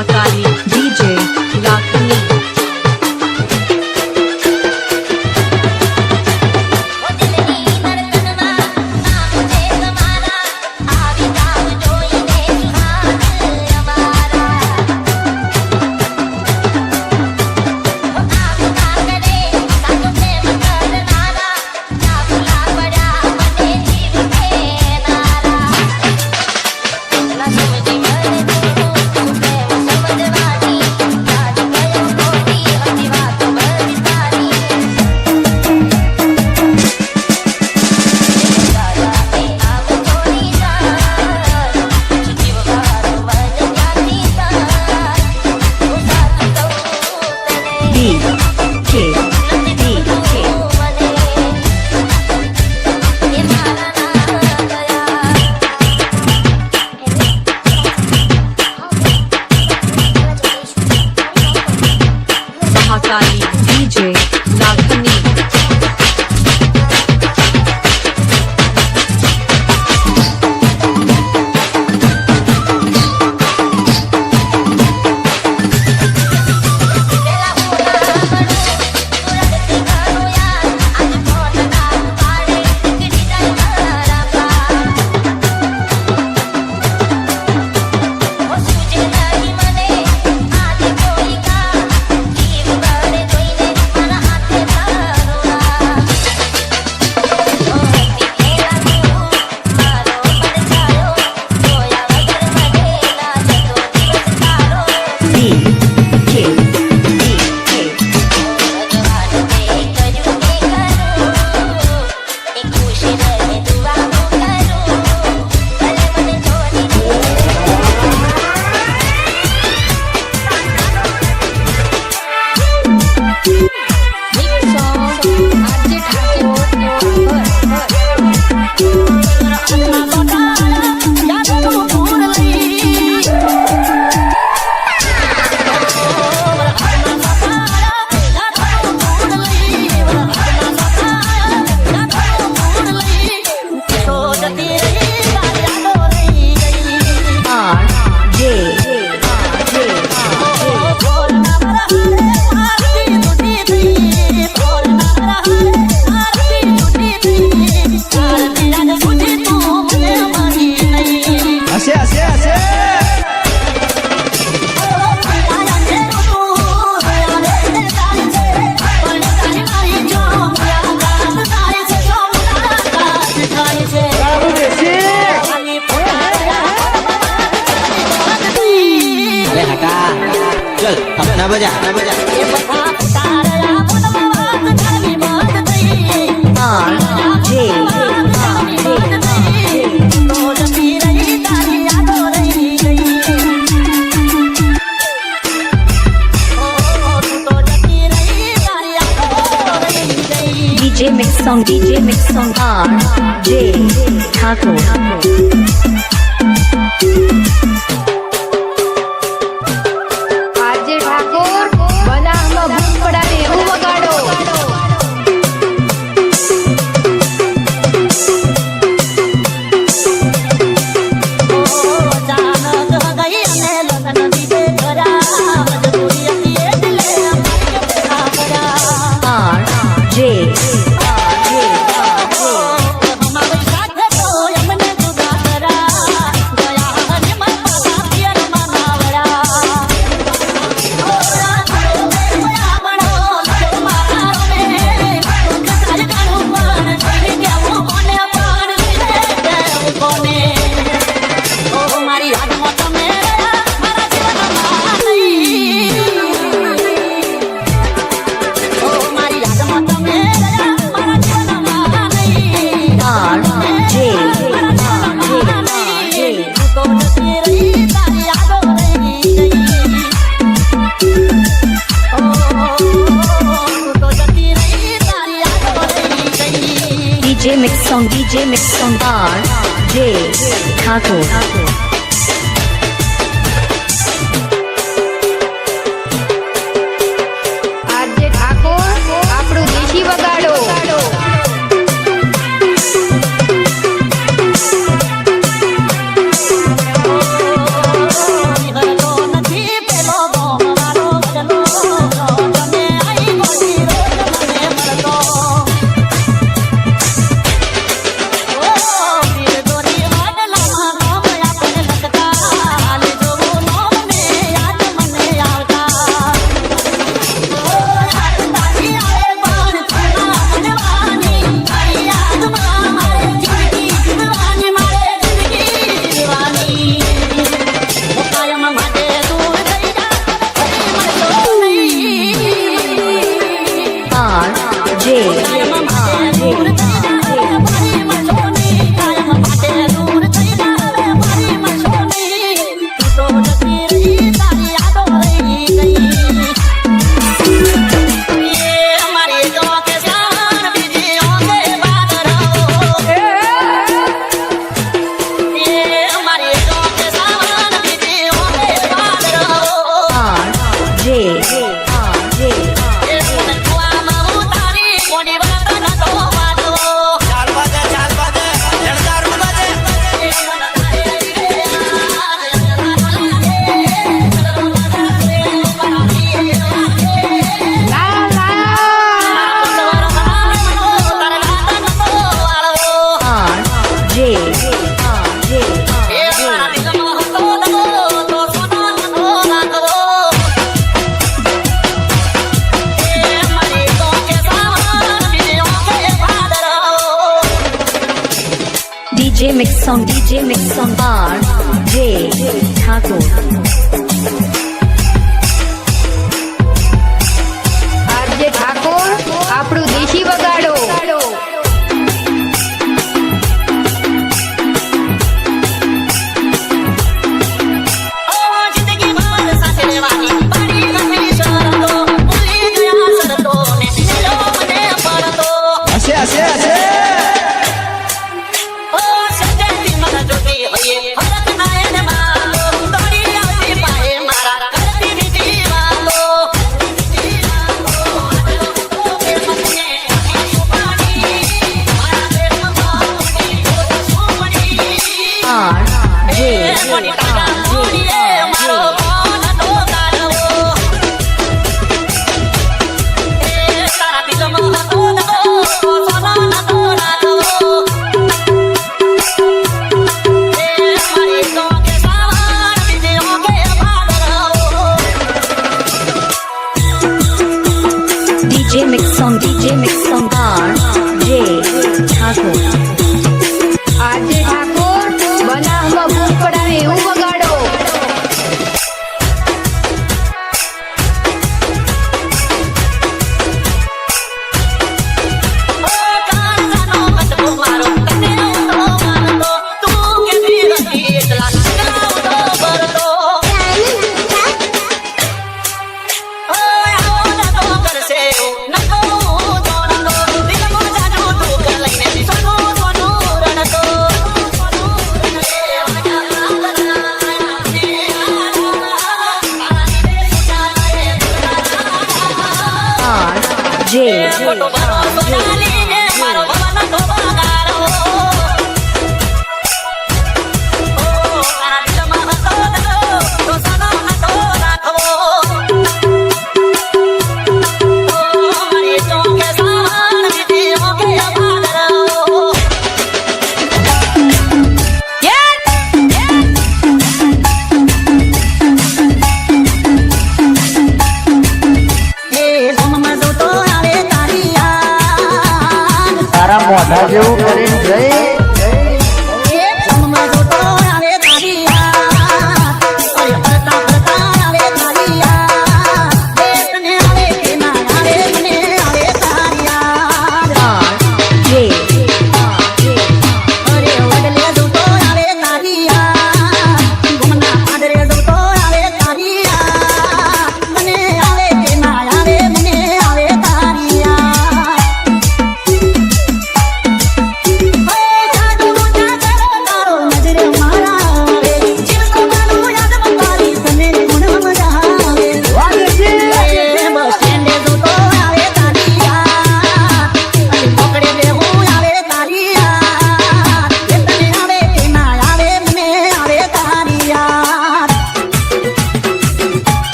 Mahakali DJ Lakhani Mahakali DJ Lakhani चल ना बजा DJ mix song RJ Thakur DJ mix song RJ Thakur આપણું દેશી વગાડો song, DJ mix song bar, J. Thakur. RJ Thakor આપણું દેશી વગાડો DJ mix song bar, J. Thakur. RJ Thakor બનાવમાં ભૂખ પડાવે એવું વગાડો મોઢા જેવું કરીને જઈ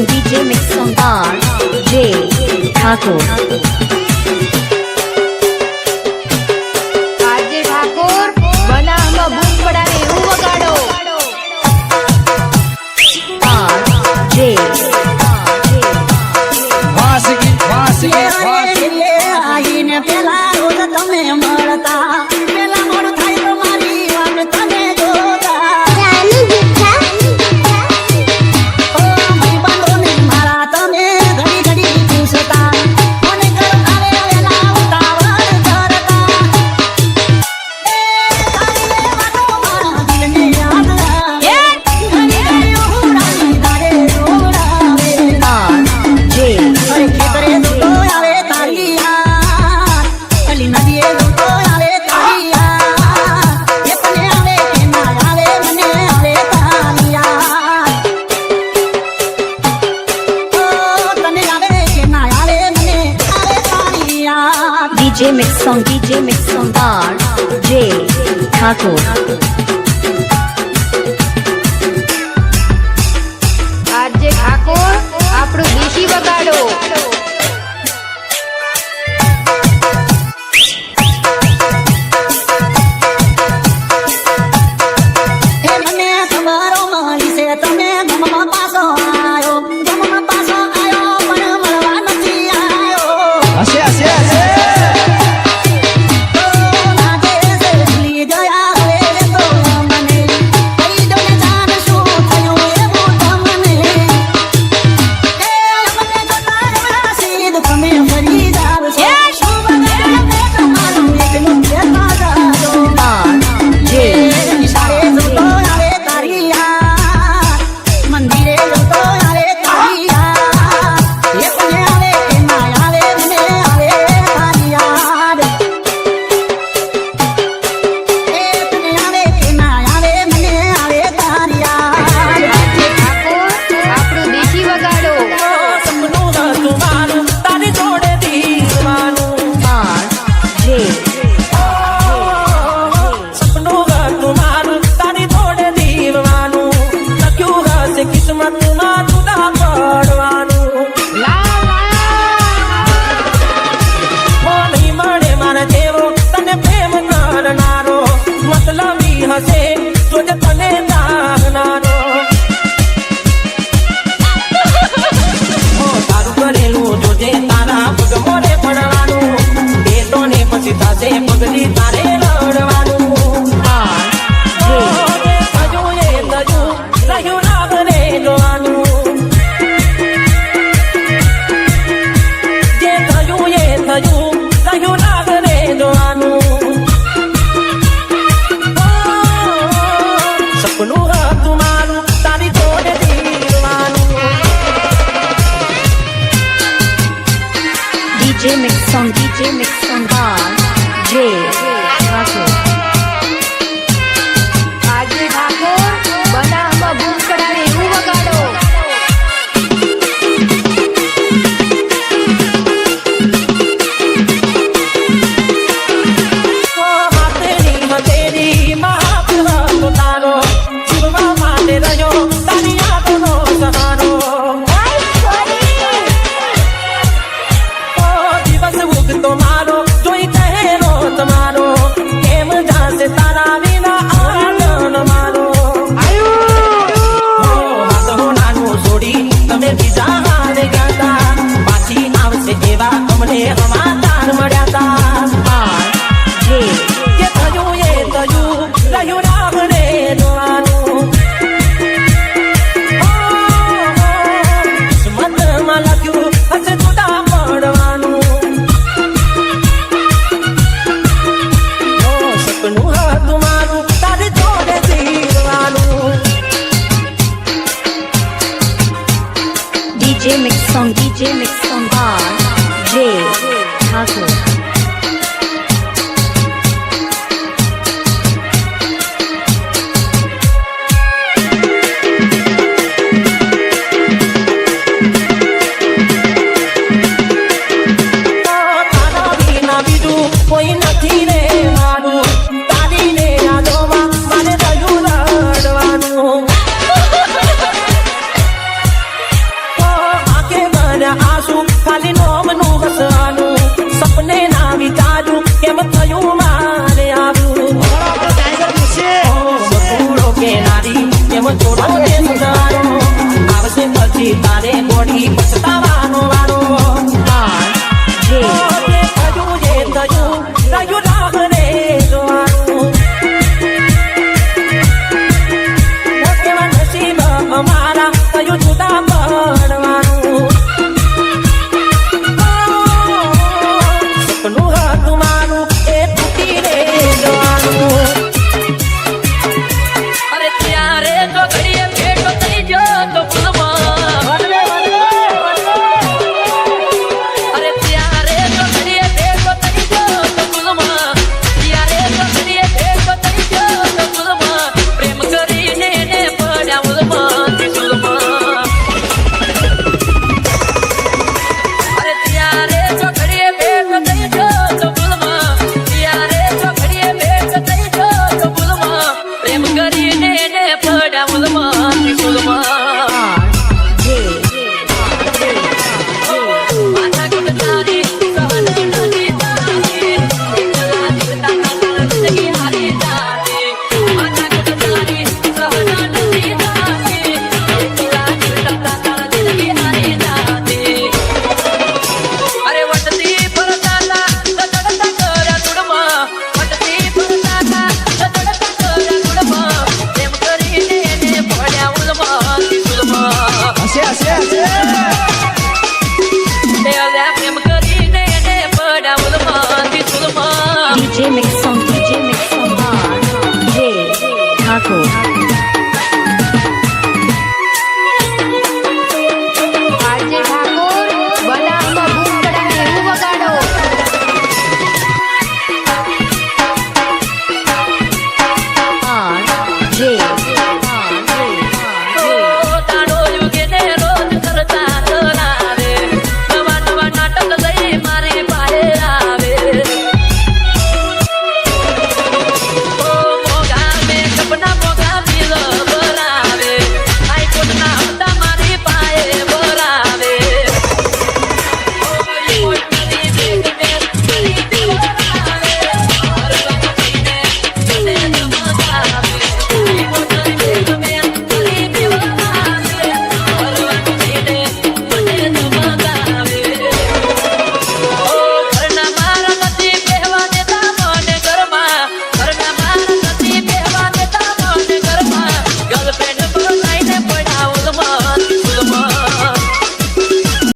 DJ mix song bar, J. Thakur. RJ Thakor બનાવમાં ભૂખ પડાવે એવું વગાડો R, J. DJ mix song bar, J. Thakur. RJ Thakor આપણું દેશી વગાડો તમે ગમમાં પાછો આયો પણ મળવા નથી પગલી તારે લડવાનું જે થયું એ થયું રહ્યું રાગને જોવાનું જે થયું એ થયું રહ્યું રાગને જોવાનું સપનું હતું મારું તારી જોડે જીવવાનું DJ Mix Song by J Thakur. આજે ઠાકોર બનાવમાં બૂમ પડાવે એવું વગાડો. હાથેરી હથેરી મહાપ્રભુ તારો જીવવા માટે રહ્યો તારી યાદનો સહારો દિવસ ઉગતો મારો જોઈ ચહેરો તમારો કેમ જાશે તારા વિના આનંદ મારો હાથો નાનું છોડી તમે બીજા હારે ગયા તા પાછી આવશે એવા અમને સમાચાર મળ્યા તા જે થયું એ થયું રહ્યું રામને જોવાનું કિસ્મતમાં લખ્યું હશે જુદા પડવાનું સપનું હતું મારું તારી જોડે જીવવાનું DJ Mix Song by J Thakur. તારા વિના બીજું કોઈ નથી રે મારું તારીને યાદોમાં મારે રહ્યું રડવાનું આંખે ભર્યા આંસુ ખાલી નોમનું હસવાનું સપને ના વિચાર્યું કેમ થયું મારે આવું બકુડો કે નારી કેમ જોડો ને સુધારો આવશે પછી તારે બોડી પછતાવાનો વારો J રહ્યું રાગને જોવાનું કેવા નસીબ અમારા કયું જુદા પડવાનું સપનું હતું મારું એ તૂટી રે જવાનું અરે ત્યારે તો ઘડીએ ભેટો થઈ ગયો તો ભૂલમાં અરે ત્યારે તો ઘડીએ ભેટો થઈ ગયો તો ભૂલમાં ત્યારે તો ઘડીએ ભેટો થઈ ગયો તો ભૂલમાં પ્રેમ કરીને એને પડ્યા ભૂલમાં ભૂલમાં અરે ત્યારે તો ઘડીએ ભેટો થઈ ગયો તો ભૂલમાં ત્યારે તો ઘડીએ ભેટો થઈ ગયો તો ભૂલમાં પ્રેમ કરીને એને પડ્યા ભૂલમાં ભૂલમાં માથા કુટનારી સહન નથી તારી ચલા જીવતા કાંગળ જિંદગી હારી જાતી માથા કુટનારી સહન નથી તારી ચલા જીવતા કાંગળ જિંદગી હારી જાતી અરે વટતી ફરતાતા તડતા કર્યા તુડમાં વટતી ફરતાતા તડતા કર્યા તુડમાં પ્રેમ કરીને એને પડ્યા ઉલમાં ઉલમાં પ્રેમ કરીને એને પડ્યા ઉલમાં ઉલમાં DJ Mix